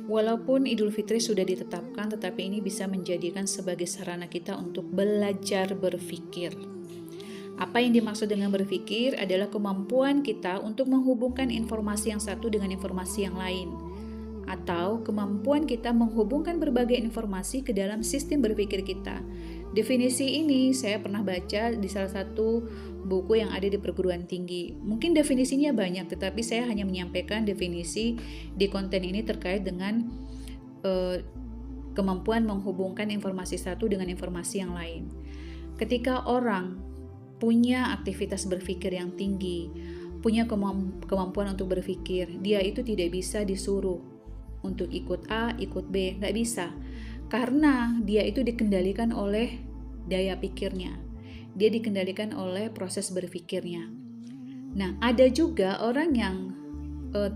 Walaupun Idul Fitri sudah ditetapkan, tetapi ini bisa menjadikan sebagai sarana kita untuk belajar berpikir. Apa yang dimaksud dengan berpikir adalah kemampuan kita untuk menghubungkan informasi yang satu dengan informasi yang lain, atau kemampuan kita menghubungkan berbagai informasi ke dalam sistem berpikir kita. Definisi ini saya pernah baca di salah satu buku yang ada di perguruan tinggi. Mungkin definisinya banyak, tetapi saya hanya menyampaikan definisi di konten ini terkait dengan kemampuan menghubungkan informasi satu dengan informasi yang lain. Ketika orang punya aktivitas berpikir yang tinggi, punya kemampuan untuk berpikir, dia itu tidak bisa disuruh untuk ikut A, ikut B, nggak bisa. Karena dia itu dikendalikan oleh daya pikirnya. Dia dikendalikan oleh proses berpikirnya. Nah, ada juga orang yang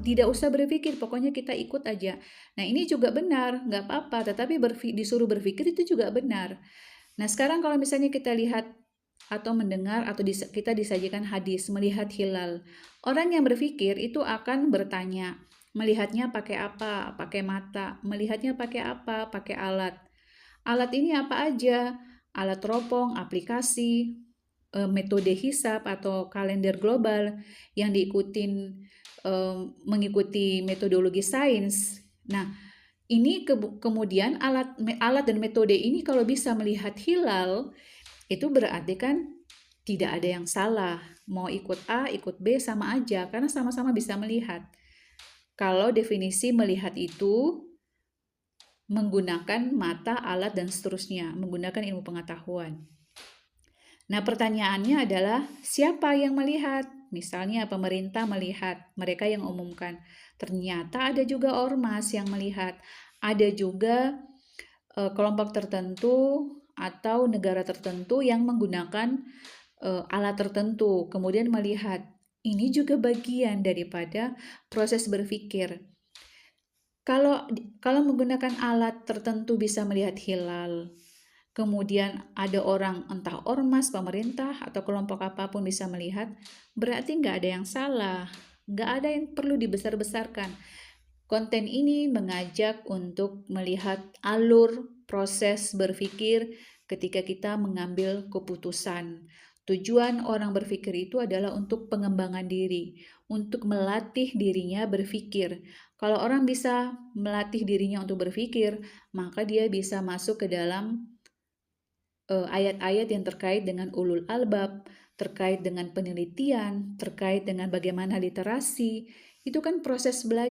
tidak usah berpikir, pokoknya kita ikut aja. Nah, ini juga benar, nggak apa-apa, tetapi disuruh berpikir itu juga benar. Nah, sekarang kalau misalnya kita lihat atau mendengar atau kita disajikan hadis melihat hilal, orang yang berpikir itu akan bertanya, melihatnya pakai apa? Pakai mata. Melihatnya pakai apa? Pakai alat. Alat ini apa aja? Alat teropong, aplikasi, metode hisab atau kalender global yang mengikuti metodologi sains. Nah, ini kemudian alat dan metode ini kalau bisa melihat hilal, itu berarti kan tidak ada yang salah. Mau ikut A, ikut B sama aja, karena sama-sama bisa melihat. Kalau definisi melihat itu menggunakan mata, alat, dan seterusnya, menggunakan ilmu pengetahuan. Nah, pertanyaannya adalah siapa yang melihat? Misalnya pemerintah melihat, mereka yang umumkan. Ternyata ada juga ormas yang melihat. Ada juga kelompok tertentu atau negara tertentu yang menggunakan alat tertentu, kemudian melihat. Ini juga bagian daripada proses berpikir. Kalau menggunakan alat tertentu bisa melihat hilal, kemudian ada orang entah ormas, pemerintah, atau kelompok apapun bisa melihat, berarti nggak ada yang salah, nggak ada yang perlu dibesar-besarkan. Konten ini mengajak untuk melihat alur proses berpikir ketika kita mengambil keputusan. Tujuan orang berpikir itu adalah untuk pengembangan diri, untuk melatih dirinya berpikir. Kalau orang bisa melatih dirinya untuk berpikir, maka dia bisa masuk ke dalam ayat-ayat yang terkait dengan ulul albab, terkait dengan penelitian, terkait dengan bagaimana literasi. Itu kan proses belajar.